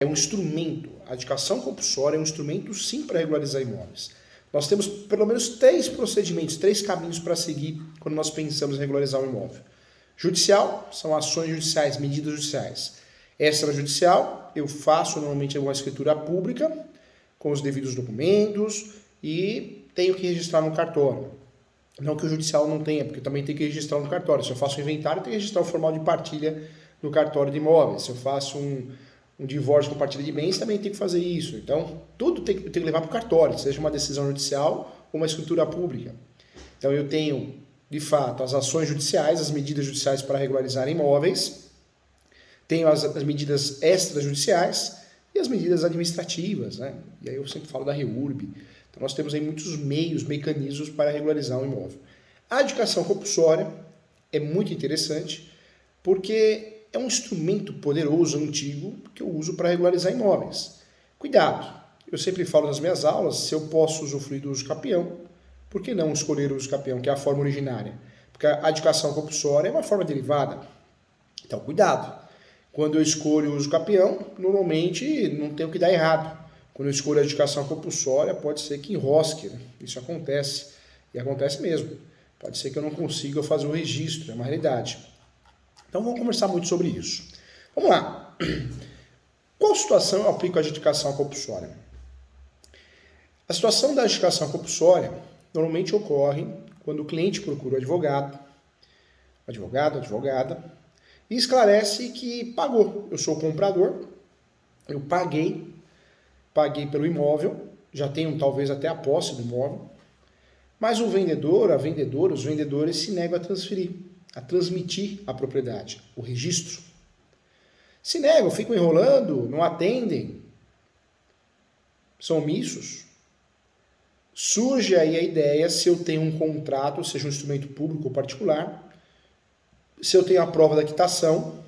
é um instrumento, a adjudicação compulsória é um instrumento sim para regularizar imóveis. Nós temos pelo menos 3 procedimentos, 3 caminhos para seguir quando nós pensamos em regularizar um imóvel. Judicial, são ações judiciais, medidas judiciais. Extrajudicial, eu faço normalmente uma escritura pública, com os devidos documentos e tenho que registrar no cartório. Não que o judicial não tenha, porque também tem que registrar no cartório. Se eu faço um inventário, tem que registrar o formal de partilha no cartório de imóveis. Se eu faço um divórcio com partilha de bens, também tem que fazer isso. Então, tudo tem que levar para o cartório, seja uma decisão judicial ou uma escritura pública. Então, eu tenho, de fato, as ações judiciais, as medidas judiciais para regularizar imóveis, tenho as medidas extrajudiciais e as medidas administrativas, né? E aí eu sempre falo da REURB. Então, nós temos aí muitos meios, mecanismos para regularizar um imóvel. A adjudicação compulsória é muito interessante porque é um instrumento poderoso, antigo, que eu uso para regularizar imóveis. Cuidado, eu sempre falo nas minhas aulas, se eu posso usufruir do uso capião, por que não escolher o uso capião, que é a forma originária? Porque a adjudicação compulsória é uma forma derivada. Então, cuidado. Quando eu escolho o uso capião, normalmente não tem o que dar errado. Quando eu escolho a adjudicação compulsória, pode ser que enrosque, né? Isso acontece, e acontece mesmo. Pode ser que eu não consiga fazer o registro, é uma realidade. Então vamos conversar muito sobre isso. Vamos lá. Qual situação eu aplico a adjudicação compulsória? A situação da adjudicação compulsória normalmente ocorre quando o cliente procura o advogada, e esclarece que pagou. Eu sou o comprador, eu paguei pelo imóvel, já tenho talvez até a posse do imóvel, mas o vendedor, a vendedora, os vendedores se negam a transmitir a propriedade, o registro. Se negam, ficam enrolando, não atendem, são omissos. Surge aí a ideia, se eu tenho um contrato, seja um instrumento público ou particular, se eu tenho a prova da quitação,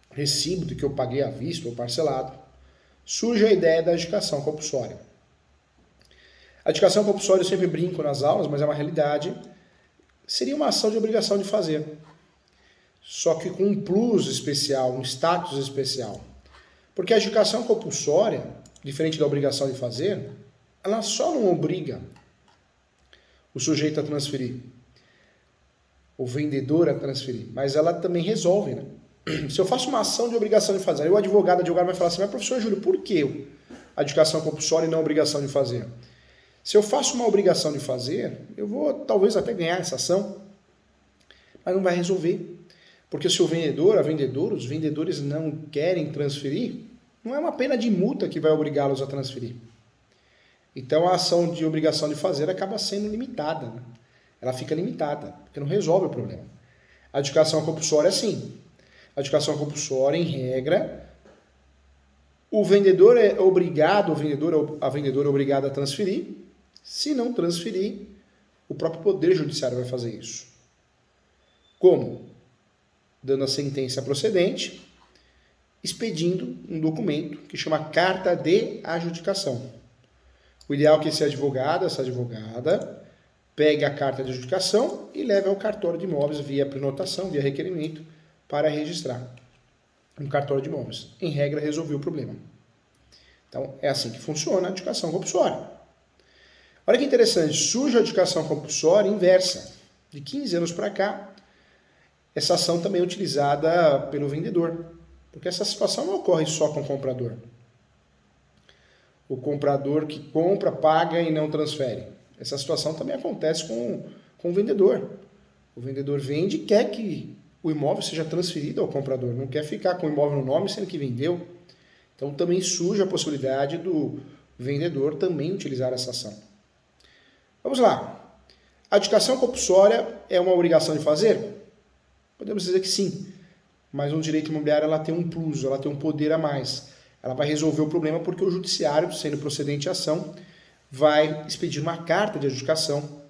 recibo de que eu paguei à vista ou parcelado, surge a ideia da adjudicação compulsória. A adjudicação compulsória eu sempre brinco nas aulas, mas é uma realidade, seria uma ação de obrigação de fazer. Só que com um plus especial, um status especial. Porque a adjudicação compulsória, diferente da obrigação de fazer, ela só não obriga o sujeito a transferir, o vendedor a transferir, mas ela também resolve, né? Se eu faço uma ação de obrigação de fazer, aí o advogado vai falar assim, mas professor Júlio, por que a adjudicação compulsória e não a obrigação de fazer? Se eu faço uma obrigação de fazer, eu vou talvez até ganhar essa ação, mas não vai resolver. Porque se o vendedor, a vendedora, os vendedores não querem transferir, não é uma pena de multa que vai obrigá-los a transferir. Então a ação de obrigação de fazer acaba sendo limitada, né? Ela fica limitada, porque não resolve o problema. A adjudicação compulsória é assim. A adjudicação compulsória, em regra, o vendedor é obrigado, a vendedora é obrigada a transferir. Se não transferir, o próprio Poder Judiciário vai fazer isso. Como? Dando a sentença procedente, expedindo um documento que chama Carta de Adjudicação. O ideal é que esse advogado, essa advogada, pegue a carta de adjudicação e leve ao cartório de imóveis via prenotação, via requerimento, para registrar um cartório de imóveis. Em regra, resolveu o problema. Então, é assim que funciona a adjudicação compulsória. Olha que interessante, surge a adjudicação compulsória inversa. De 15 anos para cá, essa ação também é utilizada pelo vendedor, porque essa situação não ocorre só com o comprador. O comprador que compra, paga e não transfere. Essa situação também acontece com o vendedor. O vendedor vende e quer que o imóvel seja transferido ao comprador, não quer ficar com o imóvel no nome sendo que vendeu. Então também surge a possibilidade do vendedor também utilizar essa ação. Vamos lá. A adjudicação compulsória é uma obrigação de fazer? Podemos dizer que sim, mas no direito imobiliário ela tem um plus, ela tem um poder a mais. Ela vai resolver o problema porque o judiciário, sendo procedente a ação, vai expedir uma carta de adjudicação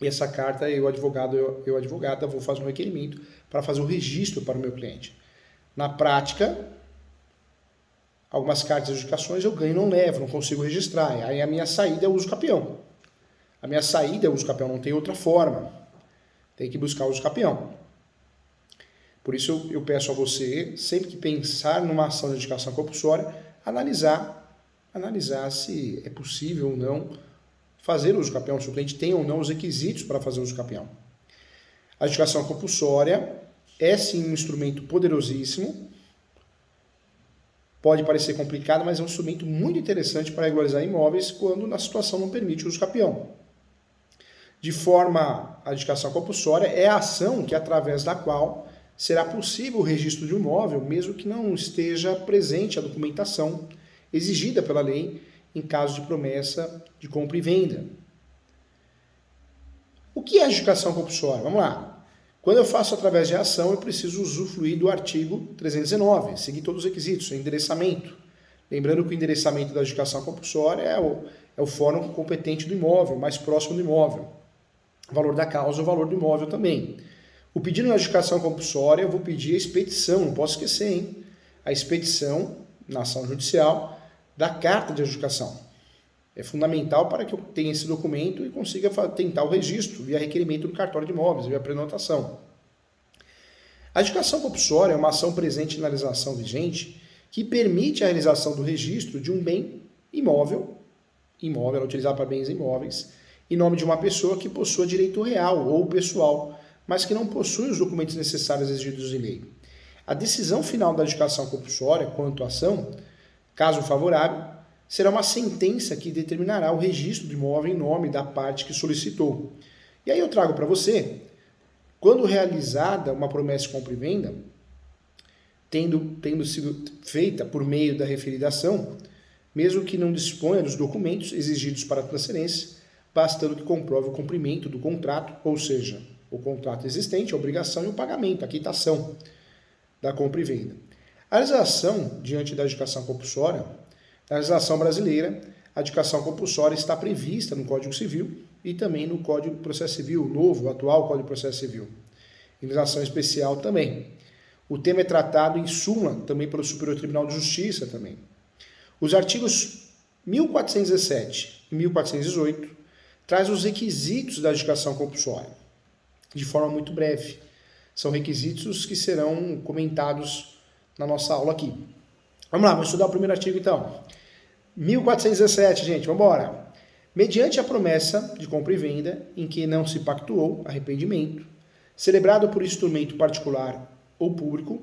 e essa carta eu advogada, vou fazer um requerimento para fazer o registro para o meu cliente. Na prática, algumas cartas de adjudicações eu ganho e não levo, não consigo registrar. Aí a minha saída é o uso capião. A minha saída é o uso capião, não tem outra forma. Tem que buscar o uso capião. Por isso eu peço a você, sempre que pensar numa ação de adjudicação compulsória, analisar se é possível ou não fazer uso capião, se o cliente tem ou não os requisitos para fazer uso capião. A adjudicação compulsória é sim um instrumento poderosíssimo, pode parecer complicado, mas é um instrumento muito interessante para regularizar imóveis quando a situação não permite o uso capião. De forma, a adjudicação compulsória é a ação que, através da qual será possível o registro de um imóvel, mesmo que não esteja presente a documentação exigida pela lei em caso de promessa de compra e venda. O que é adjudicação compulsória? Vamos lá. Quando eu faço através de ação, eu preciso usufruir do artigo 319, seguir todos os requisitos, endereçamento. Lembrando que o endereçamento da adjudicação compulsória é o fórum competente do imóvel, mais próximo do imóvel. O valor da causa, o valor do imóvel também. O pedido de adjudicação compulsória, eu vou pedir a expedição, não posso esquecer, hein? A expedição, na ação judicial, da carta de adjudicação. É fundamental para que eu tenha esse documento e consiga tentar o registro via requerimento do cartório de imóveis, via prenotação. A adjudicação compulsória é uma ação presente na legislação vigente que permite a realização do registro de um bem imóvel é utilizado para bens imóveis, em nome de uma pessoa que possua direito real ou pessoal, mas que não possui os documentos necessários exigidos em lei. A decisão final da adjudicação compulsória quanto à ação, caso favorável, será uma sentença que determinará o registro do imóvel em nome da parte que solicitou. E aí eu trago para você, quando realizada uma promessa de compra e venda, tendo sido feita por meio da referida ação, mesmo que não disponha dos documentos exigidos para a transferência, bastando que comprove o cumprimento do contrato, ou seja, o contrato existente, a obrigação e o pagamento, a quitação da compra e venda. A legislação diante da adjudicação compulsória, na legislação brasileira, a adjudicação compulsória está prevista no Código Civil e também no Código de Processo Civil, novo, atual Código de Processo Civil. Em legislação especial também. O tema é tratado em súmula também pelo Superior Tribunal de Justiça também. Os artigos 1417 e 1418 traz os requisitos da adjudicação compulsória, de forma muito breve. São requisitos que serão comentados na nossa aula aqui. Vamos lá, vamos estudar o primeiro artigo então. 1417, gente, vamos embora. Mediante a promessa de compra e venda em que não se pactuou arrependimento, celebrado por instrumento particular ou público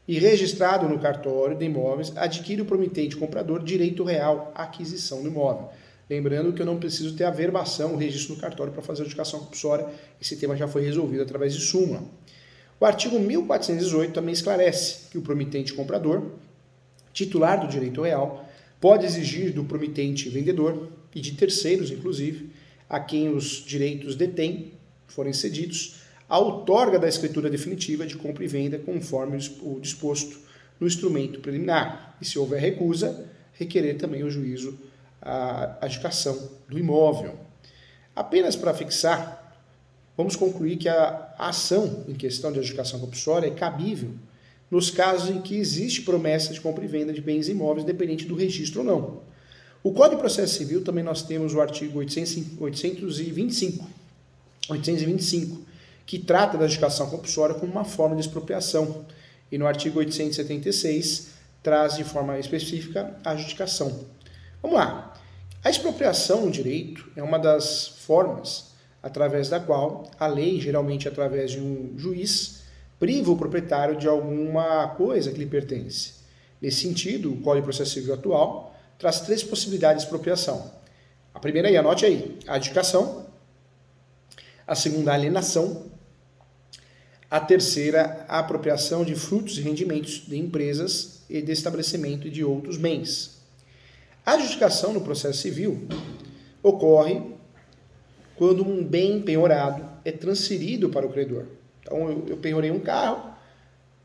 e registrado no cartório de imóveis, adquire o promitente comprador direito real à aquisição do imóvel. Lembrando que eu não preciso ter a verbação, o registro no cartório para fazer a adjudicação compulsória. Esse tema já foi resolvido através de súmula. O artigo 1418 também esclarece que o promitente comprador, titular do direito real, pode exigir do promitente vendedor e de terceiros, inclusive, a quem os direitos detém, forem cedidos, a outorga da escritura definitiva de compra e venda conforme o disposto no instrumento preliminar. E se houver recusa, requerer também o juízo a adjudicação do imóvel. Apenas para fixar, vamos concluir que a ação em questão de adjudicação compulsória é cabível nos casos em que existe promessa de compra e venda de bens imóveis, independente do registro ou não. O Código de Processo Civil também nós temos o artigo 825, que trata da adjudicação compulsória como uma forma de expropriação. E no artigo 876 traz de forma específica a adjudicação. Vamos lá. A expropriação no direito é uma das formas através da qual a lei, geralmente através de um juiz, priva o proprietário de alguma coisa que lhe pertence. Nesse sentido, o Código de Processo Civil atual traz 3 possibilidades de expropriação. A primeira aí, anote aí, a adjudicação. A segunda, a alienação. A terceira, a apropriação de frutos e rendimentos de empresas e de estabelecimento e de outros bens. A adjudicação no processo civil ocorre quando um bem penhorado é transferido para o credor. Então, eu penhorei um carro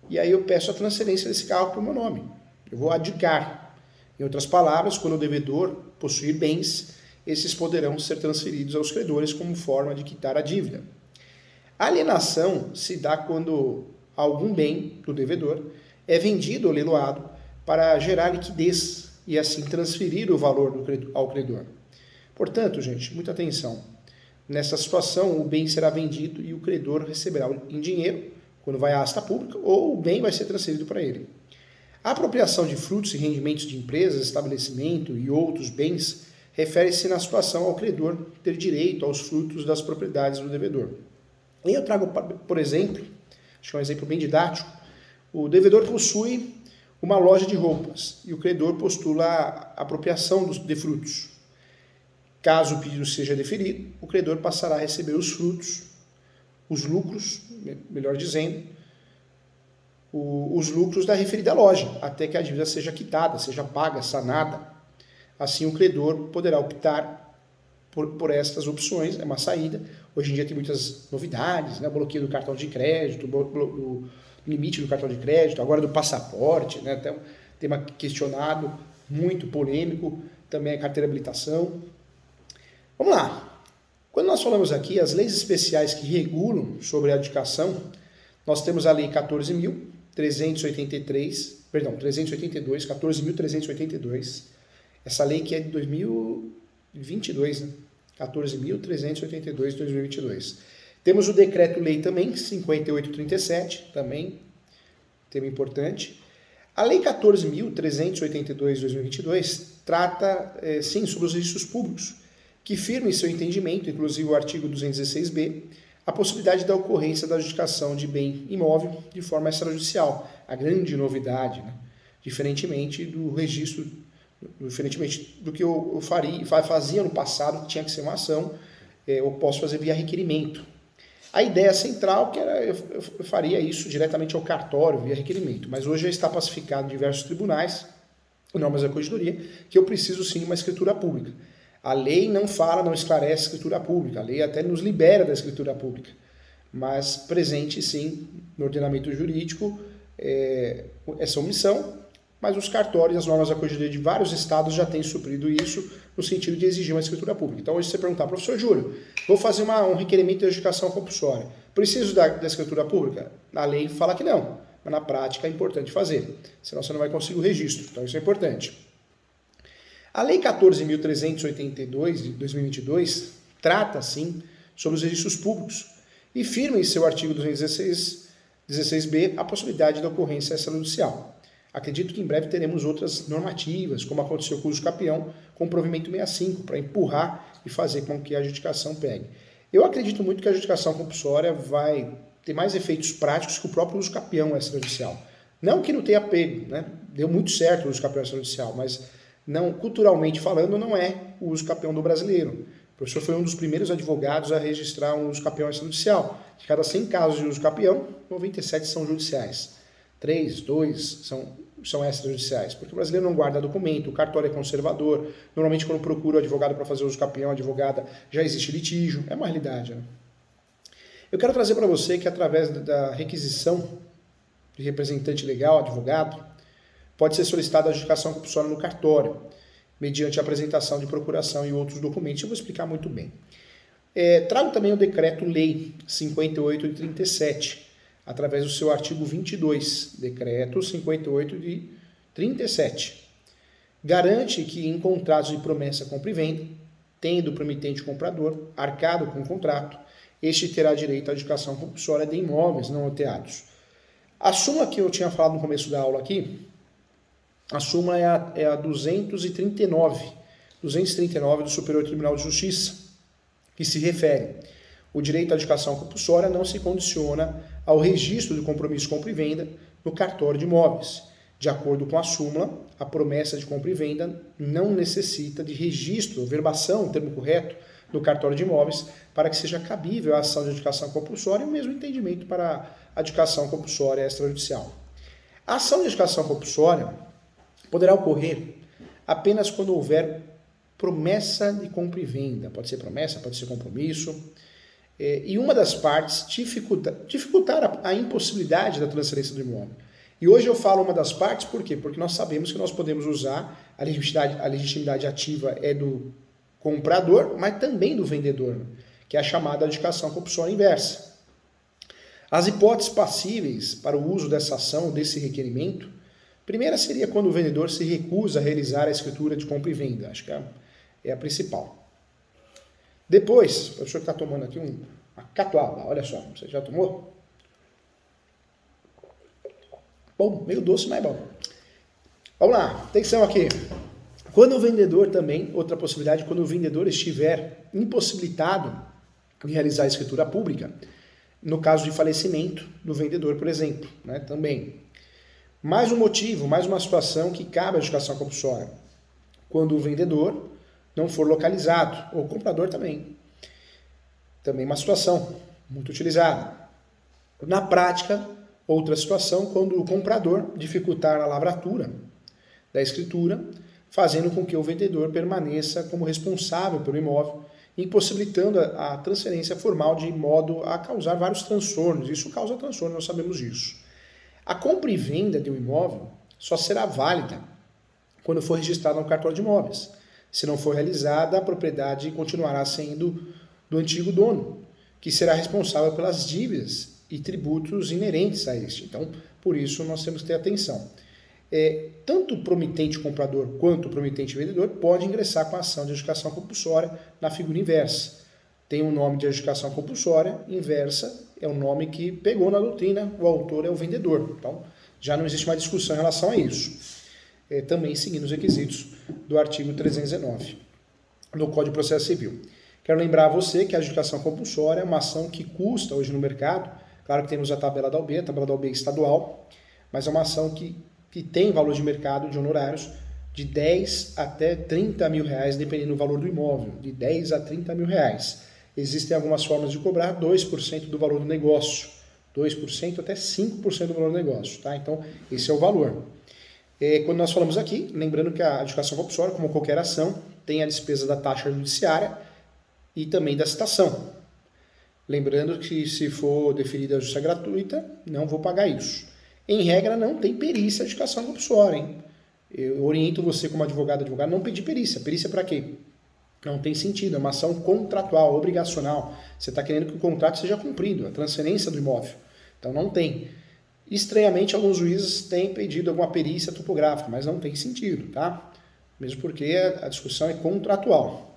e aí eu peço a transferência desse carro para o meu nome. Eu vou adjudicar. Em outras palavras, quando o devedor possuir bens, esses poderão ser transferidos aos credores como forma de quitar a dívida. A alienação se dá quando algum bem do devedor é vendido ou leiloado para gerar liquidez e assim transferir o valor ao credor. Portanto, gente, muita atenção. Nessa situação, o bem será vendido e o credor receberá em dinheiro, quando vai à asta pública, ou o bem vai ser transferido para ele. A apropriação de frutos e rendimentos de empresas, estabelecimento e outros bens refere-se na situação ao credor ter direito aos frutos das propriedades do devedor. E eu trago, por exemplo, acho que é um exemplo bem didático, o devedor possui uma loja de roupas e o credor postula a apropriação de frutos. Caso o pedido seja deferido, o credor passará a receber os frutos, os lucros, melhor dizendo, os lucros da referida loja, até que a dívida seja quitada, seja paga, sanada. Assim, o credor poderá optar por estas opções, é uma saída. Hoje em dia tem muitas novidades, né? Bloqueio do cartão de crédito, do limite do cartão de crédito, agora do passaporte, né? Até um tema questionado, muito polêmico, também a carteira de habilitação. Vamos lá. Quando nós falamos aqui as leis especiais que regulam sobre a adjudicação, nós temos a Lei 14.382, 14.382, essa lei que é de 2022, né? 14.382 de 2022. Temos o Decreto-Lei também, 5837, também, tema importante. A Lei 14.382 de 2022 trata, sim, sobre os registros públicos, que firma em seu entendimento, inclusive o artigo 216b, a possibilidade da ocorrência da adjudicação de bem imóvel de forma extrajudicial. A grande novidade, né? Diferentemente do registro, diferentemente do que eu fazia no passado, que tinha que ser uma ação, eu posso fazer via requerimento. A ideia central que era eu faria isso diretamente ao cartório, via requerimento, mas hoje já está pacificado em diversos tribunais, normas da corregedoria, que eu preciso sim de uma escritura pública. A lei não fala, não esclarece a escritura pública, a lei até nos libera da escritura pública, mas presente sim no ordenamento jurídico essa omissão, mas os cartórios e as normas da corregedoria de vários estados já têm suprido isso no sentido de exigir uma escritura pública. Então hoje você perguntar, professor Júlio, vou fazer um requerimento de adjudicação compulsória, preciso da escritura pública? A lei fala que não, mas na prática é importante fazer, senão você não vai conseguir o registro, então isso é importante. A Lei 14.382 de 2022 trata, sim, sobre os registros públicos e firma em seu artigo 216b a possibilidade da ocorrência extrajudicial. Acredito que em breve teremos outras normativas, como aconteceu com o uso capião, com o provimento 65, para empurrar e fazer com que a adjudicação pegue. Eu acredito muito que a adjudicação compulsória vai ter mais efeitos práticos que o próprio uso capião extrajudicial. Não que não tenha pego, né? Deu muito certo o uso capião extrajudicial, mas não, culturalmente falando, não é o uso capião do brasileiro. O professor foi um dos primeiros advogados a registrar um uso capião extrajudicial. De cada 100 casos de uso capião, 97 são judiciais. 3, 2 são extrajudiciais, porque o brasileiro não guarda documento, o cartório é conservador, normalmente quando procura o advogado para fazer uso capião, advogada, já existe litígio, é uma realidade, né? Eu quero trazer para você que através da requisição de representante legal, advogado, pode ser solicitada a adjudicação compulsória no cartório, mediante a apresentação de procuração e outros documentos. Eu vou explicar muito bem. Trago também o Decreto-Lei 58 de 37, através do seu artigo 22, Decreto 58 de 37. Garante que em contratos de promessa, compra e venda, tendo o promitente comprador arcado com o contrato, este terá direito à adjudicação compulsória de imóveis não loteados. A súmula que eu tinha falado no começo da aula aqui, a súmula é a 239 do Superior Tribunal de Justiça, que se refere: o direito à adjudicação compulsória não se condiciona ao registro do compromisso de compra e venda no cartório de imóveis. De acordo com a súmula, a promessa de compra e venda não necessita de registro, ou verbação, o termo correto, no cartório de imóveis, para que seja cabível a ação de adjudicação compulsória e o mesmo entendimento para a adjudicação compulsória extrajudicial. A ação de adjudicação compulsória poderá ocorrer apenas quando houver promessa de compra e venda. Pode ser promessa, pode ser compromisso. E uma das partes dificultar a impossibilidade da transferência do imóvel. E hoje eu falo uma das partes, por quê? Porque nós sabemos que nós podemos usar a legitimidade ativa é do comprador, mas também do vendedor, que é a chamada adjudicação compulsória inversa. As hipóteses passíveis para o uso dessa ação, desse requerimento, primeira seria quando o vendedor se recusa a realizar a escritura de compra e venda. Acho que é a principal. Depois, o professor está tomando aqui uma catuaba, olha só, você já tomou? Bom, meio doce, mas é bom. Vamos lá, atenção aqui. Quando o vendedor também, outra possibilidade, quando o vendedor estiver impossibilitado de realizar a escritura pública, no caso de falecimento do vendedor, por exemplo, né, também. Mais um motivo, mais uma situação que cabe à adjudicação compulsória. Quando o vendedor não for localizado, ou o comprador também. Também uma situação muito utilizada. Na prática, outra situação, quando o comprador dificultar a lavratura da escritura, fazendo com que o vendedor permaneça como responsável pelo imóvel, impossibilitando a transferência formal de modo a causar vários transtornos. Isso causa transtorno, nós sabemos disso. A compra e venda de um imóvel só será válida quando for registrada no cartório de imóveis. Se não for realizada, a propriedade continuará sendo do antigo dono, que será responsável pelas dívidas e tributos inerentes a este. Então, por isso, nós temos que ter atenção. Tanto o promitente comprador quanto o promitente vendedor pode ingressar com a ação de adjudicação compulsória na figura inversa. Tem um nome de adjudicação compulsória, inversa é o nome que pegou na doutrina, o autor é o vendedor. Então, já não existe mais discussão em relação a isso. Também seguindo os requisitos do artigo 319 do Código de Processo Civil. Quero lembrar a você que a adjudicação compulsória é uma ação que custa hoje no mercado, claro que temos a tabela da OAB, a tabela da OAB estadual, mas é uma ação que tem valor de mercado de honorários de 10 até 30 mil reais, dependendo do valor do imóvel, de 10 a 30 mil reais. Existem algumas formas de cobrar 2% do valor do negócio, 2% até 5% do valor do negócio, tá? Então, esse é o valor. Quando nós falamos aqui, lembrando que a adjudicação compulsória, como qualquer ação, tem a despesa da taxa judiciária e também da citação. Lembrando que se for deferida a justiça gratuita, não vou pagar isso. Em regra, não tem perícia de adjudicação compulsória, hein? Eu oriento você como advogado, não pedir perícia. Perícia para quê? Não tem sentido, é uma ação contratual, obrigacional. Você está querendo que o contrato seja cumprido, a transferência do imóvel. Então não tem. Estranhamente, alguns juízes têm pedido alguma perícia topográfica, mas não tem sentido, tá? Mesmo porque a discussão é contratual.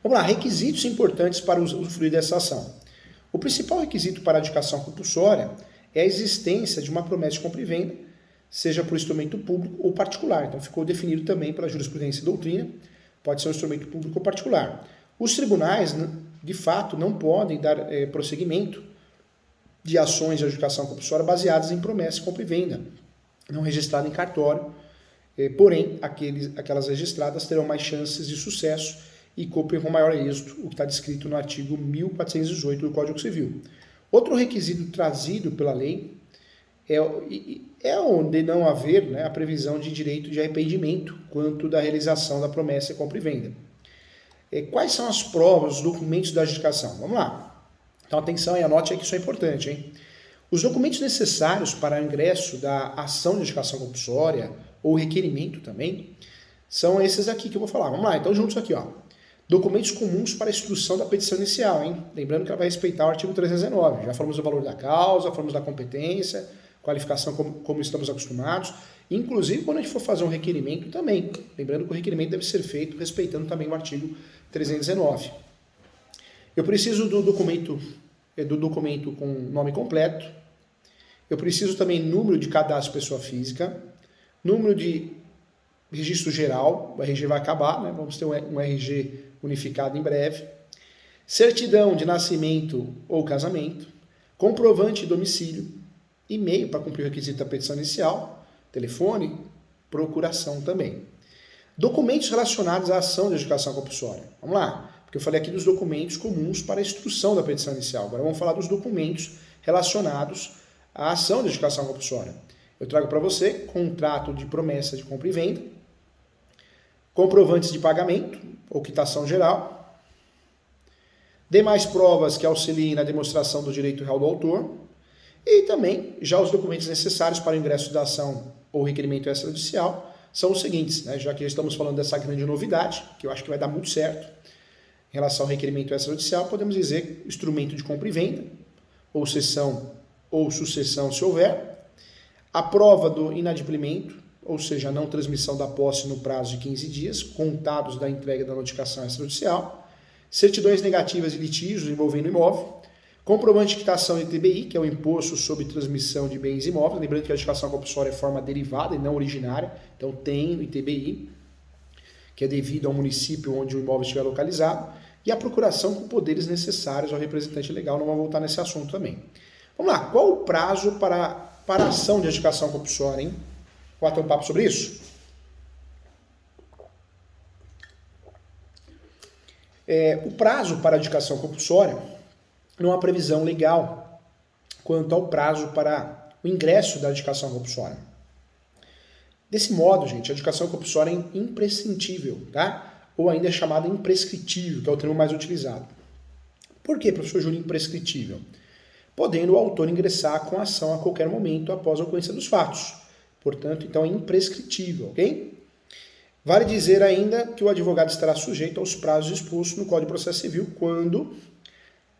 Vamos lá, requisitos importantes para usufruir dessa ação. O principal requisito para a adjudicação compulsória é a existência de uma promessa de compra e venda, seja por instrumento público ou particular. Então ficou definido também pela jurisprudência e doutrina, pode ser um instrumento público ou particular. Os tribunais, de fato, não podem dar prosseguimento de ações de adjudicação compulsória baseadas em promessa de compra e venda, não registrada em cartório, porém, aquelas registradas terão mais chances de sucesso e cumprem com maior êxito, o que está descrito no artigo 1418 do Código Civil. Outro requisito trazido pela lei é onde não haver, né, a previsão de direito de arrependimento quanto da realização da promessa de compra e venda. Quais são as provas, os documentos da adjudicação? Vamos lá. Então, atenção e anote aí que isso é importante, hein? Os documentos necessários para o ingresso da ação de adjudicação compulsória ou requerimento também são esses aqui que eu vou falar. Vamos lá, então juntos aqui, ó. Documentos comuns para a instrução da petição inicial, hein? Lembrando que ela vai respeitar o artigo 319. Já falamos do valor da causa, falamos da competência, qualificação como estamos acostumados. Inclusive, quando a gente for fazer um requerimento também. Lembrando que o requerimento deve ser feito respeitando também o artigo 319. Eu preciso do documento com nome completo. Eu preciso também número de cadastro pessoa física, número de registro geral, o RG vai acabar, né? Vamos ter um RG unificado em breve, certidão de nascimento ou casamento, comprovante de domicílio, e-mail para cumprir o requisito da petição inicial, telefone, procuração também. Documentos relacionados à ação de adjudicação compulsória. Vamos lá, porque eu falei aqui dos documentos comuns para a instrução da petição inicial. Agora vamos falar dos documentos relacionados à ação de adjudicação compulsória. Eu trago para você contrato de promessa de compra e venda, comprovantes de pagamento ou quitação geral, demais provas que auxiliem na demonstração do direito real do autor e também já os documentos necessários para o ingresso da ação ou requerimento extrajudicial são os seguintes, né? Já que estamos falando dessa grande novidade, que eu acho que vai dar muito certo, em relação ao requerimento extrajudicial, podemos dizer instrumento de compra e venda, ou cessão ou sucessão se houver, a prova do inadimplemento, ou seja, a não transmissão da posse no prazo de 15 dias, contados da entrega da notificação extrajudicial, certidões negativas de litígios envolvendo imóvel, Comprovante de quitação de ITBI, que é o Imposto sobre Transmissão de Bens Imóveis. Lembrando que a adjudicação compulsória é forma derivada e não originária. Então tem o ITBI, que é devido ao município onde o imóvel estiver localizado. E a procuração com poderes necessários ao representante legal. Não vamos voltar nesse assunto também. Vamos lá. Qual o prazo para a ação de adjudicação compulsória, hein? Vamos bater um papo sobre isso? O prazo para a adjudicação compulsória não há previsão legal quanto ao prazo para o ingresso da adjudicação compulsória. Desse modo, gente, a adjudicação compulsória é imprescindível, tá? Ou ainda é chamada imprescritível, que é o termo mais utilizado. Por que, professor Júlio, imprescritível? Podendo o autor ingressar com a ação a qualquer momento após a ocorrência dos fatos. Portanto, então é imprescritível, ok? Vale dizer ainda que o advogado estará sujeito aos prazos expostos no Código de Processo Civil quando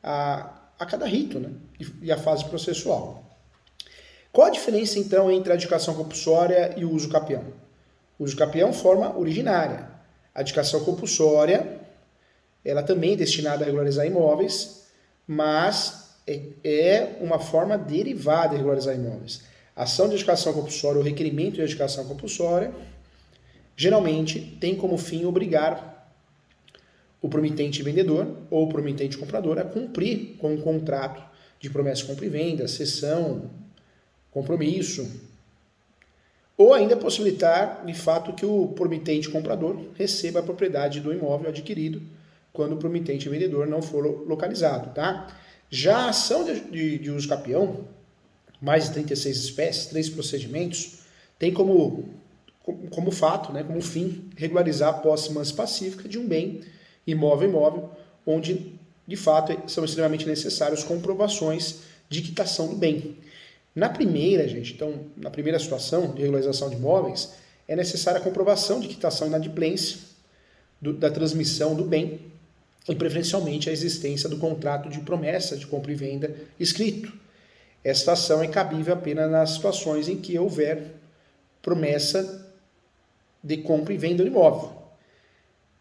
a cada rito, né? E a fase processual. Qual a diferença, então, entre a adjudicação compulsória e o uso capião? O uso capião forma originária. A adjudicação compulsória, ela também é destinada a regularizar imóveis, mas é uma forma derivada de regularizar imóveis. A ação de adjudicação compulsória ou requerimento de adjudicação compulsória geralmente tem como fim obrigar o promitente vendedor ou o promitente comprador a cumprir com um contrato de promessa de compra e venda, cessão, compromisso, ou ainda possibilitar, de fato, que o promitente comprador receba a propriedade do imóvel adquirido quando o promitente vendedor não for localizado, tá? Já a ação de uso capião, mais de 36 espécies, 3 procedimentos, tem como fato, né, como fim, regularizar a posse mansa pacífica de um bem imóvel, onde, de fato, são extremamente necessárias comprovações de quitação do bem. Na primeira, gente, então, na primeira situação de regularização de imóveis, é necessária a comprovação de quitação e inadimplência da transmissão do bem e, preferencialmente, a existência do contrato de promessa de compra e venda escrito. Esta ação é cabível apenas nas situações em que houver promessa de compra e venda do imóvel.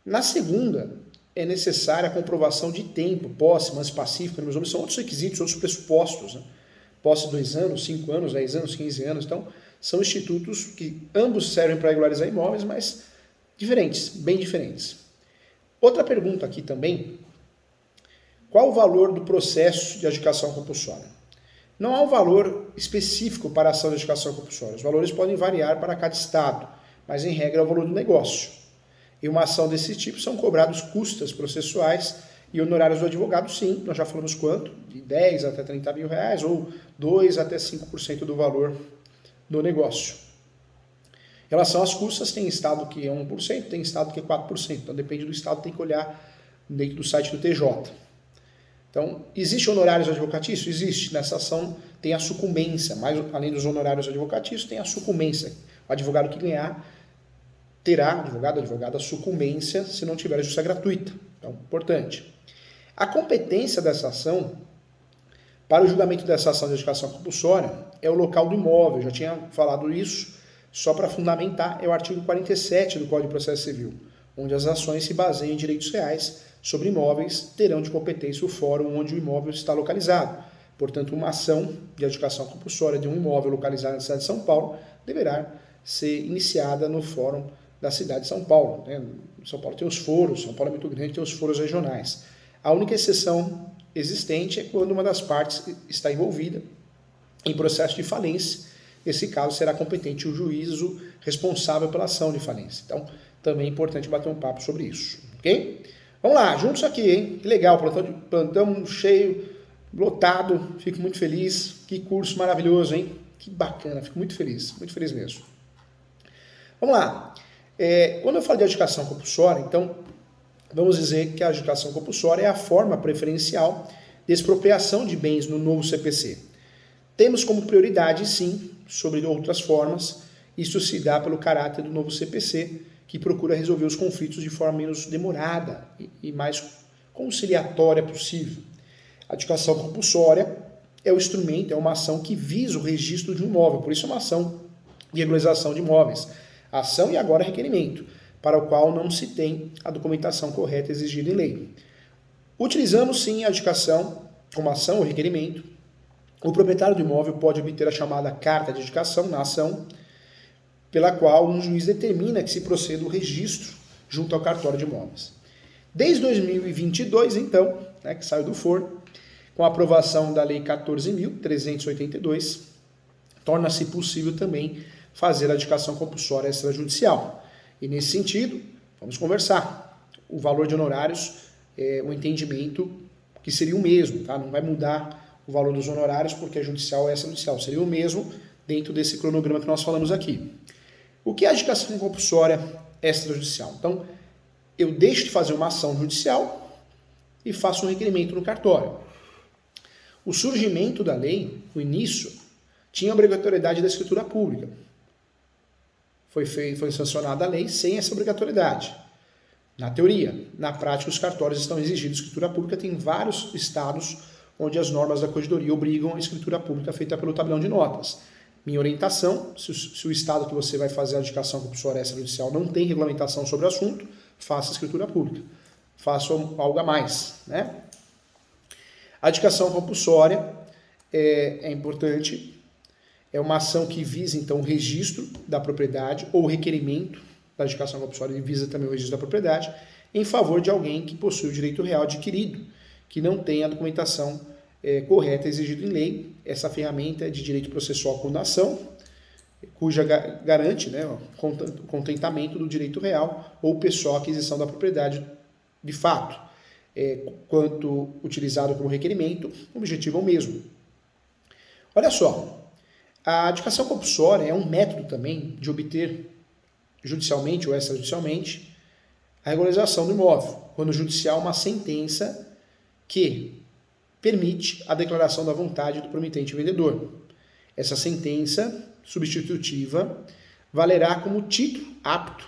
Na segunda, é necessária a comprovação de tempo, posse, mansa pacífica, são outros requisitos, outros pressupostos, né? Posse 2 anos, 5 anos, 10 anos, 15 anos. Então, são institutos que ambos servem para regularizar imóveis, mas diferentes, bem diferentes. Outra pergunta aqui também, qual o valor do processo de adjudicação compulsória? Não há um valor específico para a ação de adjudicação compulsória. Os valores podem variar para cada estado, mas em regra é o valor do negócio. Em uma ação desse tipo são cobrados custas processuais e honorários do advogado, sim, nós já falamos quanto, de 10 até 30 mil reais ou 2 até 5% do valor do negócio. Em relação às custas, tem estado que é 1%, tem estado que é 4%, então depende do estado, tem que olhar dentro do site do TJ. Então, existe honorários advocatícios? Existe. Nessa ação tem a sucumbência, mas além dos honorários advocatícios, tem a sucumbência. O advogado que ganhar terá, advogada, a sucumbência se não tiver a justiça gratuita. Então, importante. A competência dessa ação, para o julgamento dessa ação de adjudicação compulsória, é o local do imóvel. Eu já tinha falado isso, só para fundamentar, é o artigo 47 do Código de Processo Civil, onde as ações se baseiam em direitos reais sobre imóveis, terão de competência o fórum onde o imóvel está localizado. Portanto, uma ação de adjudicação compulsória de um imóvel localizado na cidade de São Paulo deverá ser iniciada no fórum da cidade de São Paulo. Né? São Paulo tem os foros, São Paulo é muito grande, tem os foros regionais. A única exceção existente é quando uma das partes está envolvida em processo de falência. Nesse caso, será competente o juízo responsável pela ação de falência. Então, também é importante bater um papo sobre isso. Ok? Vamos lá, juntos aqui, hein? Que legal, plantão cheio, lotado, fico muito feliz. Que curso maravilhoso, hein? Que bacana, fico muito feliz mesmo. Vamos lá. Quando eu falo de adjudicação compulsória, então, vamos dizer que a adjudicação compulsória é a forma preferencial de expropriação de bens no novo CPC. Temos como prioridade, sim, sobre outras formas, isso se dá pelo caráter do novo CPC, que procura resolver os conflitos de forma menos demorada e mais conciliatória possível. A adjudicação compulsória é o instrumento, é uma ação que visa o registro de um imóvel, por isso é uma ação de regularização de imóveis. Ação e agora requerimento, para o qual não se tem a documentação correta exigida em lei. Utilizamos sim a adjudicação como ação ou requerimento, o proprietário do imóvel pode obter a chamada carta de indicação na ação, pela qual um juiz determina que se proceda o registro junto ao cartório de imóveis. Desde 2022, então, que saiu do forno, com a aprovação da Lei 14.382, torna-se possível também fazer a adjudicação compulsória extrajudicial. E nesse sentido, vamos conversar. O valor de honorários é um entendimento que seria o mesmo, tá? Não vai mudar o valor dos honorários porque é judicial ou extrajudicial. Seria o mesmo dentro desse cronograma que nós falamos aqui. O que é a adjudicação compulsória extrajudicial? Então, eu deixo de fazer uma ação judicial e faço um requerimento no cartório. O surgimento da lei, o início, tinha a obrigatoriedade da escritura pública. Foi sancionada a lei sem essa obrigatoriedade. Na teoria. Na prática, os cartórios estão exigindo escritura pública. Tem vários estados onde as normas da corregedoria obrigam a escritura pública feita pelo tabelão de notas. Minha orientação, se o estado que você vai fazer a adjudicação compulsória extrajudicial não tem regulamentação sobre o assunto, faça escritura pública. Faça algo a mais, né? A adjudicação compulsória é importante, é uma ação que visa, então, o registro da propriedade ou o requerimento da adjudicação compulsória e visa também o registro da propriedade em favor de alguém que possui o direito real adquirido, que não tem a documentação correta exigida em lei. Essa ferramenta é de direito processual quando ação, cuja garante, né, o contentamento do direito real ou pessoal aquisição da propriedade de fato. Quanto utilizado como requerimento, o objetivo é o mesmo. Olha só, a adjudicação compulsória é um método também de obter judicialmente ou extrajudicialmente a regularização do imóvel, quando judicial uma sentença que permite a declaração da vontade do promitente vendedor. Essa sentença substitutiva valerá como título apto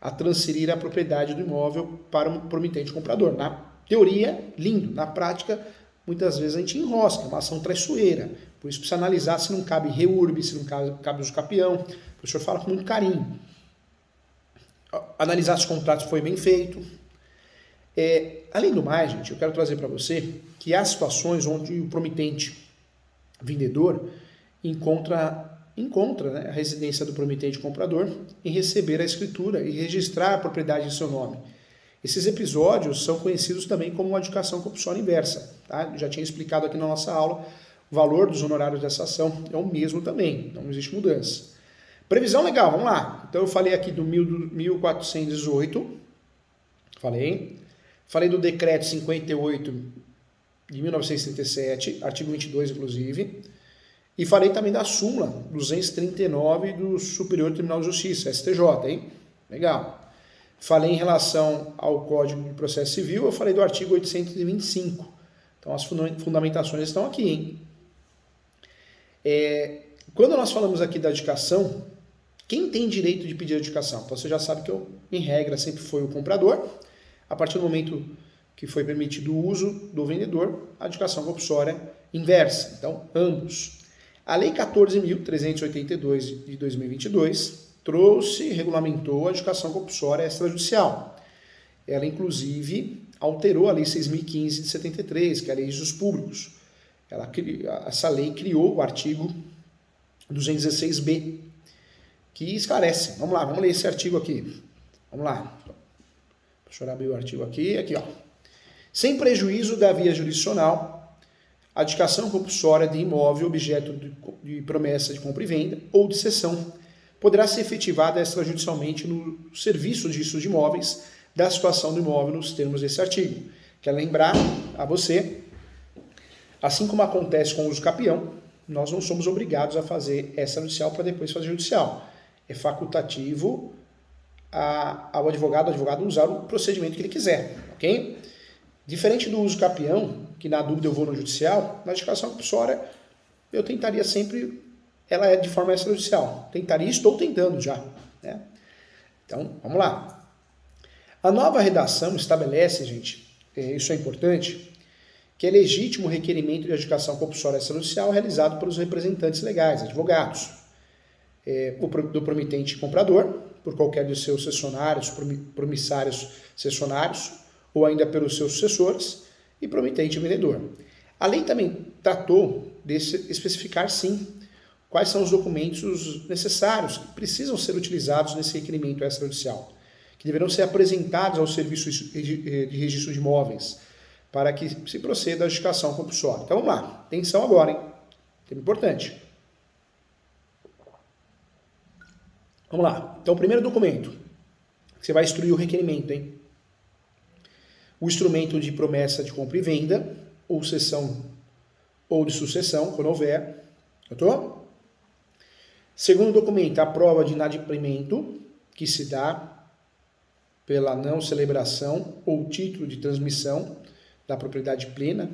a transferir a propriedade do imóvel para o promitente comprador. Na teoria, lindo. Na prática, muitas vezes a gente enrosca, é uma ação traiçoeira. Por isso precisa analisar se não cabe reurb, se não cabe usucapião. O professor fala com muito carinho. Analisar se o contrato foi bem feito. Além do mais, gente, eu quero trazer para você que há situações onde o promitente vendedor encontra né, a residência do promitente comprador em receber a escritura e registrar a propriedade em seu nome. Esses episódios são conhecidos também como adjudicação compulsória inversa. Tá? Já tinha explicado aqui na nossa aula, o valor dos honorários dessa ação é o mesmo também, não existe mudança. Previsão legal, vamos lá. Então eu falei aqui do 1418, falei do decreto 58 de 1937, artigo 22 inclusive, e falei também da súmula 239 do Superior Tribunal de Justiça, STJ, hein? Legal. Falei em relação ao Código de Processo Civil, eu falei do artigo 825. Então as fundamentações estão aqui, hein? Quando nós falamos aqui da adjudicação, quem tem direito de pedir adjudicação? Então você já sabe que em regra, sempre foi o comprador. A partir do momento que foi permitido o uso do vendedor, a adjudicação compulsória inversa. Então, ambos. A Lei 14.382 de 2022 regulamentou a adjudicação compulsória extrajudicial. Ela, inclusive, alterou a Lei 6.015 de 73, que é a Lei dos Públicos. Essa lei criou o artigo 216b, que esclarece. Vamos lá, vamos ler esse artigo aqui. Vamos lá. Deixa eu abrir o artigo aqui, ó. Sem prejuízo da via jurisdicional, a adjudicação compulsória de imóvel objeto de promessa de compra e venda ou de cessão poderá ser efetivada extrajudicialmente no serviço de registro de imóveis da situação do imóvel nos termos desse artigo. Quero lembrar a você, assim como acontece com o uso capião, nós não somos obrigados a fazer extrajudicial para depois fazer judicial. É facultativo ao advogado usar o procedimento que ele quiser, ok? Diferente do uso capião, que na dúvida eu vou no judicial, na adjudicação compulsória eu tentaria sempre, ela é de forma extrajudicial. Tentaria, estou tentando já, né? Então, vamos lá. A nova redação estabelece, gente, isso é importante, que é legítimo o requerimento de adjudicação compulsória extrajudicial realizado pelos representantes legais, advogados, do promitente comprador, por qualquer dos seus cessionários, promissários cessionários, ou ainda pelos seus sucessores, e promitente vendedor. A lei também tratou de especificar, sim, quais são os documentos necessários que precisam ser utilizados nesse requerimento extrajudicial, que deverão ser apresentados ao Serviço de Registro de Imóveis, para que se proceda à adjudicação compulsória. Então vamos lá, atenção agora, hein? Tema importante. Vamos lá. Então, o primeiro documento, que você vai instruir o requerimento, hein? O instrumento de promessa de compra e venda, ou cessão ou de sucessão, quando houver. Notou? Segundo documento, a prova de inadimplemento, que se dá pela não celebração ou título de transmissão da propriedade plena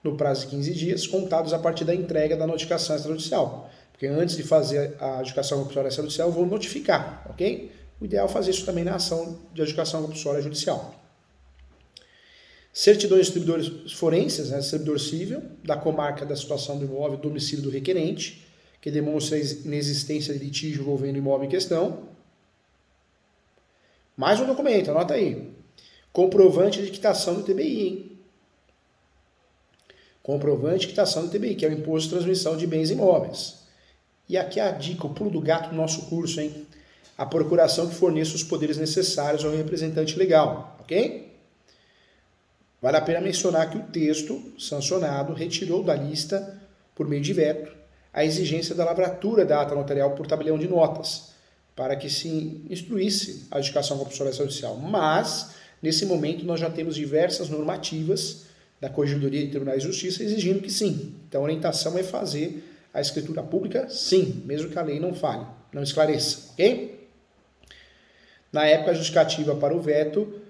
no prazo de 15 dias, contados a partir da entrega da notificação extrajudicial. Porque antes de fazer a adjudicação compulsória extrajudicial, eu vou notificar, ok? O ideal é fazer isso também na ação de adjudicação compulsória judicial. Certidões de distribuidores forenses, né, servidor civil, da comarca da situação do imóvel, domicílio do requerente, que demonstra a inexistência de litígio envolvendo o imóvel em questão. Mais um documento, anota aí. Comprovante de quitação do TBI, hein? Comprovante de quitação do TBI, que é o Imposto de Transmissão de Bens Imóveis. E aqui a dica, o pulo do gato do nosso curso, hein? A procuração que forneça os poderes necessários ao representante legal, ok? Vale a pena mencionar que o texto sancionado retirou da lista, por meio de veto, a exigência da lavratura da ata notarial por tabelião de notas, para que se instruísse a adjudicação compulsória extrajudicial. Mas, nesse momento, nós já temos diversas normativas da Corregedoria de Tribunais de Justiça exigindo que sim. Então, a orientação é fazer a escritura pública, sim, mesmo que a lei não fale, não esclareça, ok? Na época, a justificativa para o veto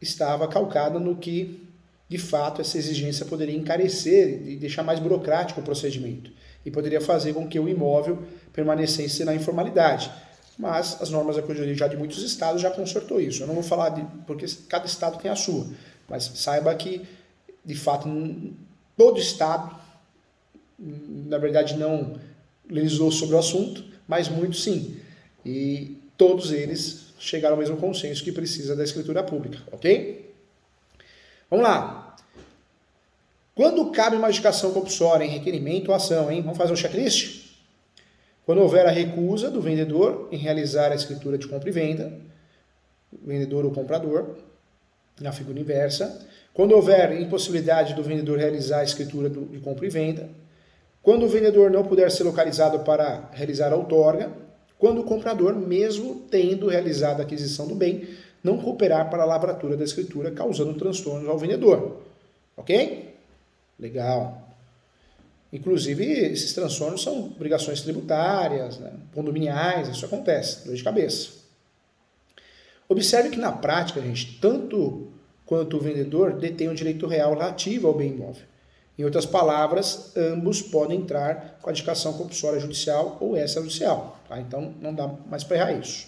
estava calcada no que, de fato, essa exigência poderia encarecer e deixar mais burocrático o procedimento e poderia fazer com que o imóvel permanecesse na informalidade. Mas as normas da Corregedoria já de muitos estados já consertou isso. Eu não vou falar porque cada estado tem a sua, mas saiba que, de fato, todo estado, na verdade, não legislou sobre o assunto, mas muitos sim. E todos eles chegaram ao mesmo consenso que precisa da escritura pública, ok? Vamos lá. Quando cabe uma adjudicação compulsória em requerimento ou ação, hein? Vamos fazer um checklist? Quando houver a recusa do vendedor em realizar a escritura de compra e venda, vendedor ou comprador, na figura inversa. Quando houver impossibilidade do vendedor realizar a escritura de compra e venda. Quando o vendedor não puder ser localizado para realizar a outorga. Quando o comprador, mesmo tendo realizado a aquisição do bem, não cooperar para a lavratura da escritura, causando transtornos ao vendedor. Ok? Legal. Inclusive, esses transtornos são obrigações tributárias, né, condominiais, isso acontece, dor de cabeça. Observe que na prática, gente, tanto quanto o vendedor detém um direito real relativo ao bem imóvel. Em outras palavras, ambos podem entrar com a adjudicação compulsória judicial ou extrajudicial. Tá? Então, não dá mais para errar isso.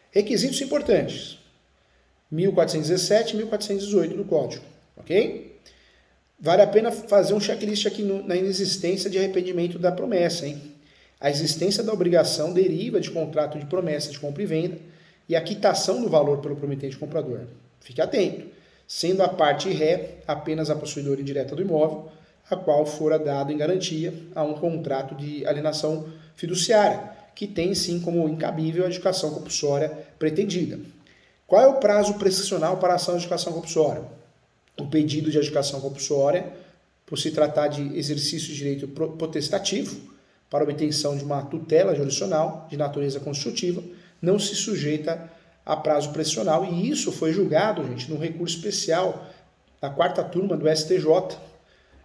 Requisitos importantes. 1417 e 1418 do Código. Ok? Vale a pena fazer um checklist aqui na inexistência de arrependimento da promessa. Hein? A existência da obrigação deriva de contrato de promessa de compra e venda e a quitação do valor pelo prometente comprador. Fique atento. Sendo a parte ré apenas a possuidora indireta do imóvel, a qual fora dado em garantia a um contrato de alienação fiduciária, que tem sim como incabível a adjudicação compulsória pretendida. Qual é o prazo prescricional para a ação de adjudicação compulsória? O pedido de adjudicação compulsória, por se tratar de exercício de direito potestativo para obtenção de uma tutela jurisdicional de natureza constitutiva, não se sujeita a prazo prescricional, e isso foi julgado, gente, num recurso especial da 4ª turma do STJ,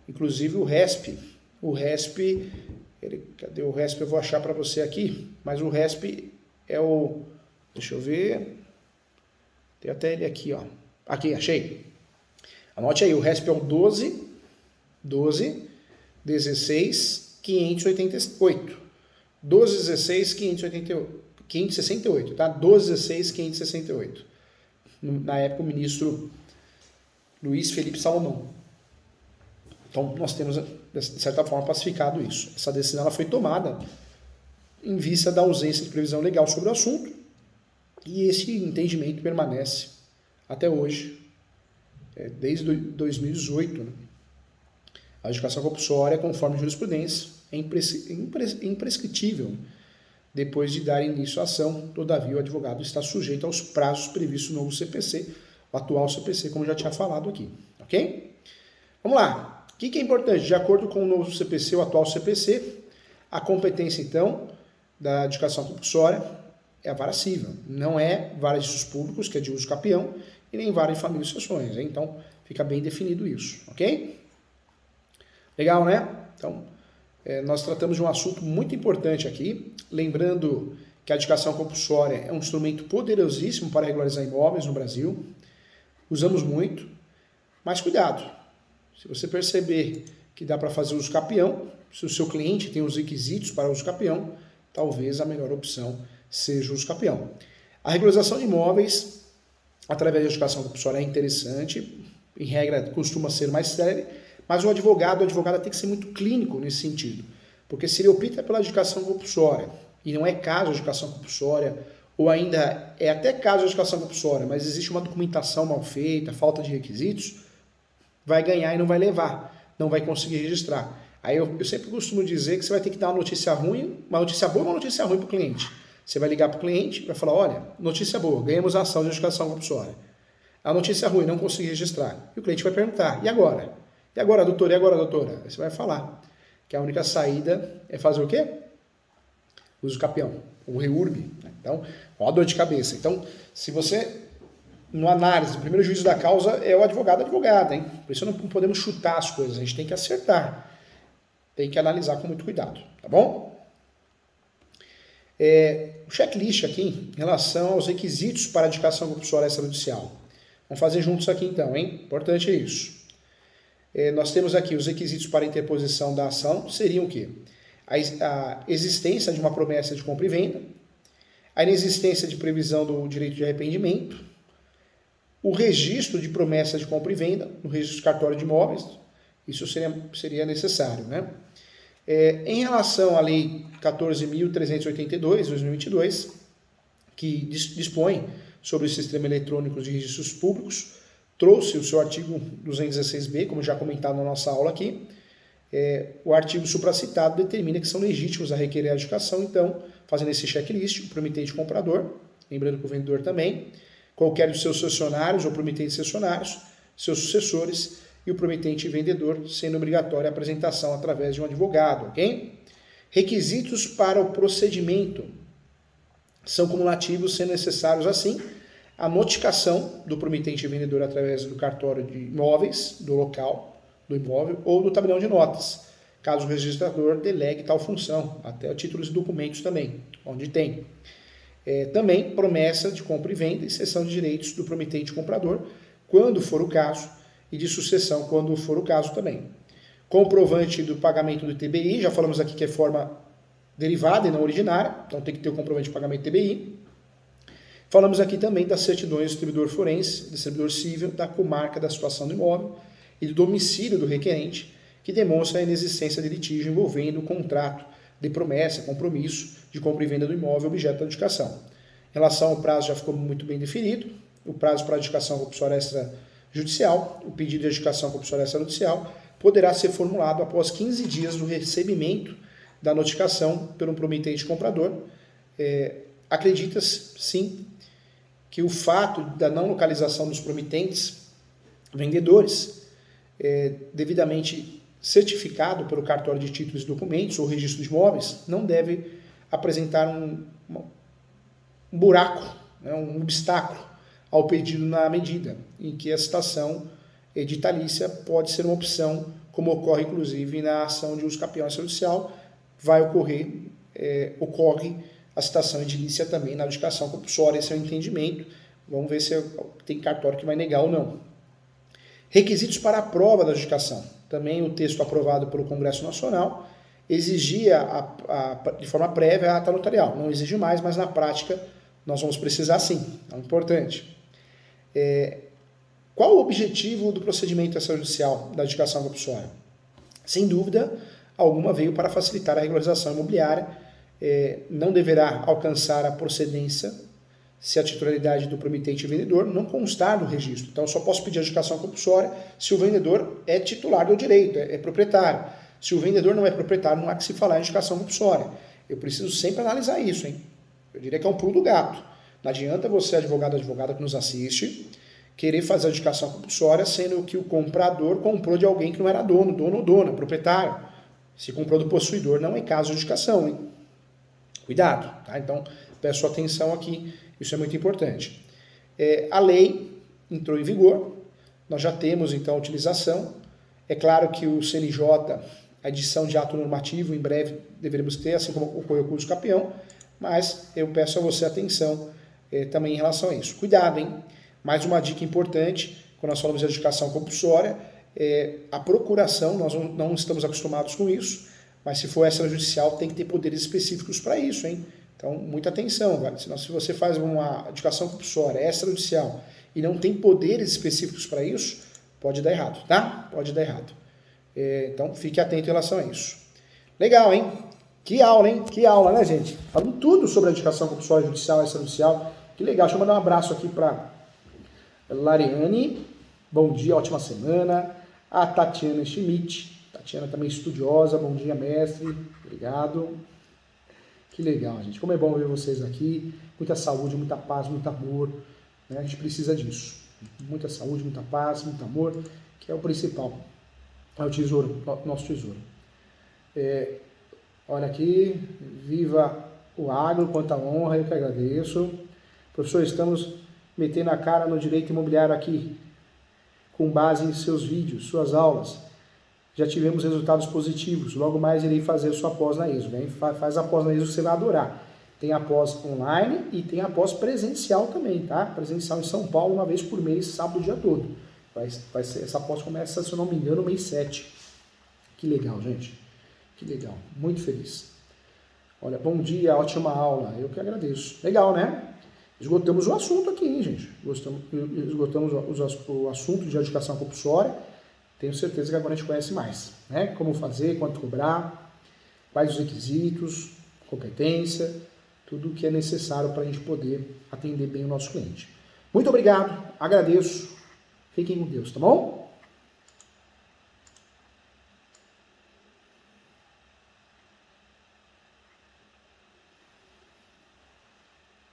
inclusive o RESP. O RESP, cadê o RESP? Eu vou achar para você aqui, mas o RESP é o, deixa eu ver, tem até ele aqui, ó. Aqui, achei. Anote aí, o RESP é o 12.16.588. 12.16.568, tá? 12.16.568. Na época, o ministro Luiz Felipe Salomão. Então, nós temos, de certa forma, pacificado isso. Essa decisão ela foi tomada em vista da ausência de previsão legal sobre o assunto, e esse entendimento permanece até hoje, desde 2018, né? A adjudicação compulsória, conforme jurisprudência, é imprescritível depois de dar início à ação. Todavia, o advogado está sujeito aos prazos previstos no novo CPC, o atual CPC, como já tinha falado aqui. Ok? Vamos lá. O que é importante? De acordo com o novo CPC, o atual CPC, a competência, então, da adjudicação compulsória é a vara civil. Não é vara de juízos públicos, que é de uso capião, e nem vara de família e sucessões. Então, fica bem definido isso. Ok? Legal, né? Então, nós tratamos de um assunto muito importante aqui, lembrando que a adjudicação compulsória é um instrumento poderosíssimo para regularizar imóveis no Brasil, usamos muito, mas cuidado, se você perceber que dá para fazer uso capião, se o seu cliente tem os requisitos para uso capião, talvez a melhor opção seja o uso capião. A regularização de imóveis, através da adjudicação compulsória, é interessante, em regra costuma ser mais séria, mas o advogado, a advogada tem que ser muito clínico nesse sentido. Porque se ele opta pela adjudicação compulsória, e não é caso de adjudicação compulsória, ou ainda é até caso de adjudicação compulsória, mas existe uma documentação mal feita, falta de requisitos, vai ganhar e não vai levar, não vai conseguir registrar. Aí eu sempre costumo dizer que você vai ter que dar uma notícia ruim, uma notícia boa e uma notícia ruim para o cliente. Você vai ligar para o cliente e vai falar, olha, notícia boa, ganhamos a ação de adjudicação compulsória. A notícia ruim, não consegui registrar. E o cliente vai perguntar, e agora? E agora, doutor? E agora, doutora? Aí você vai falar que a única saída é fazer o quê? Uso capião, o REURB. Então, ó a dor de cabeça. Então, se você, no análise, o primeiro juízo da causa é o advogado, advogada, hein? Por isso não podemos chutar as coisas, a gente tem que acertar. Tem que analisar com muito cuidado, tá bom? O checklist aqui, em relação aos requisitos para a adjudicação compulsória extrajudicial. Vamos fazer juntos aqui então, hein? Importante é isso. Nós temos aqui os requisitos para a interposição da ação, seriam o quê? A existência de uma promessa de compra e venda, a inexistência de previsão do direito de arrependimento, o registro de promessa de compra e venda no registro cartório de imóveis, isso seria necessário, né? Em relação à Lei 14.382, 2022, que dispõe sobre o sistema eletrônico de registros públicos, trouxe o seu artigo 216b, como já comentado na nossa aula aqui. O artigo supracitado determina que são legítimos a requerer a adjudicação, então, fazendo esse checklist, o promitente comprador, lembrando que o vendedor também, qualquer dos seus cessionários ou promitentes cessionários, seus sucessores e o promitente vendedor, sendo obrigatória a apresentação através de um advogado, ok? Requisitos para o procedimento são cumulativos, sendo necessários, assim, a notificação do promitente vendedor através do cartório de imóveis, do local, do imóvel, ou do tabelião de notas, caso o registrador delegue tal função, até títulos e documentos também, onde tem. Também promessa de compra e venda e cessão de direitos do promitente comprador, quando for o caso, e de sucessão, quando for o caso também. Comprovante do pagamento do TBI, já falamos aqui que é forma derivada e não originária, então tem que ter o comprovante de pagamento do TBI. Falamos aqui também das certidões do distribuidor forense, do distribuidor civil, da comarca da situação do imóvel e do domicílio do requerente, que demonstra a inexistência de litígio envolvendo o contrato de promessa, compromisso de compra e venda do imóvel objeto da adjudicação. Em relação ao prazo, já ficou muito bem definido. O prazo para a adjudicação compulsória extrajudicial, o pedido de adjudicação compulsória extrajudicial, poderá ser formulado após 15 dias do recebimento da notificação pelo promitente comprador. Acredita-se, sim, que o fato da não localização dos promitentes vendedores, devidamente certificado pelo cartório de títulos e documentos ou registro de imóveis, não deve apresentar um buraco, né, um obstáculo ao pedido na medida em que a citação editalícia pode ser uma opção, como ocorre inclusive na ação de uso capião extrajudicial, ocorre a citação edilícia também na adjudicação compulsória, esse é o entendimento. Vamos ver se tem cartório que vai negar ou não. Requisitos para a prova da adjudicação. Também o texto aprovado pelo Congresso Nacional exigia de forma prévia a ata notarial. Não exige mais, mas na prática nós vamos precisar sim. É importante. Qual o objetivo do procedimento extrajudicial da adjudicação compulsória? Sem dúvida alguma veio para facilitar a regularização imobiliária. Não deverá alcançar a procedência se a titularidade do promitente e vendedor não constar no registro. Então, eu só posso pedir adjudicação compulsória se o vendedor é titular do direito, é proprietário. Se o vendedor não é proprietário, não há que se falar em adjudicação compulsória. Eu preciso sempre analisar isso, hein? Eu diria que é um pulo do gato. Não adianta você, advogado, advogada que nos assiste, querer fazer a adjudicação compulsória, sendo que o comprador comprou de alguém que não era dono ou dona, proprietário. Se comprou do possuidor, não é caso de adjudicação, hein? Cuidado, tá? Então, peço atenção aqui, isso é muito importante. A lei entrou em vigor, nós já temos, então, a utilização. É claro que o CNJ, a edição de ato normativo, em breve deveremos ter, assim como ocorreu com o uso capião, mas eu peço a você atenção também em relação a isso. Cuidado, hein? Mais uma dica importante, quando nós falamos de adjudicação compulsória, a procuração, nós não estamos acostumados com isso, mas se for extrajudicial, tem que ter poderes específicos para isso, hein? Então, muita atenção, velho. Senão, se você faz uma adjudicação compulsória extrajudicial e não tem poderes específicos para isso, pode dar errado, tá? Pode dar errado. Então, fique atento em relação a isso. Legal, hein? Que aula, hein? Que aula, né, gente? Falando tudo sobre a adjudicação compulsória judicial e extrajudicial. Que legal. Deixa eu mandar um abraço aqui para Lariane. Bom dia, ótima semana. A Tatiana Schmidt. Tatiana também estudiosa. Bom dia, mestre. Obrigado. Que legal, gente. Como é bom ver vocês aqui. Muita saúde, muita paz, muito amor. Né? A gente precisa disso. Muita saúde, muita paz, muito amor, que é o principal. É o tesouro, nosso tesouro. Olha aqui. Viva o agro, quanta honra, eu que agradeço. Professor, estamos metendo a cara no direito imobiliário aqui, com base em seus vídeos, suas aulas. Já tivemos resultados positivos. Logo mais irei fazer sua pós na ISO. Vem, faz a pós na ISO que você vai adorar. Tem a pós online e tem a pós presencial também, tá? Presencial em São Paulo, uma vez por mês, sábado o dia todo. Essa pós começa, se eu não me engano, mês 7. Que legal, gente. Que legal. Muito feliz. Olha, bom dia, ótima aula. Eu que agradeço. Legal, né? Esgotamos o assunto aqui, hein, gente? Esgotamos o assunto de adjudicação compulsória. Tenho certeza que agora a gente conhece mais, né? Como fazer, quanto cobrar, quais os requisitos, competência, tudo o que é necessário para a gente poder atender bem o nosso cliente. Muito obrigado, agradeço. Fiquem com Deus, tá bom?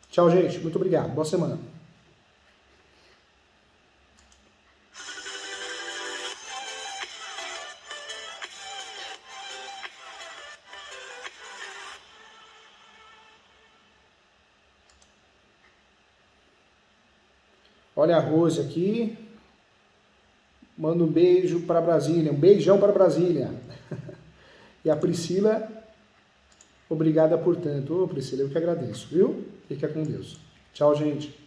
Tchau, gente. Muito obrigado. Boa semana. Olha a Rose aqui. Manda um beijo para Brasília. Um beijão para Brasília. E a Priscila, obrigada por tanto. Ô, Priscila, eu que agradeço, viu? Fica com Deus. Tchau, gente.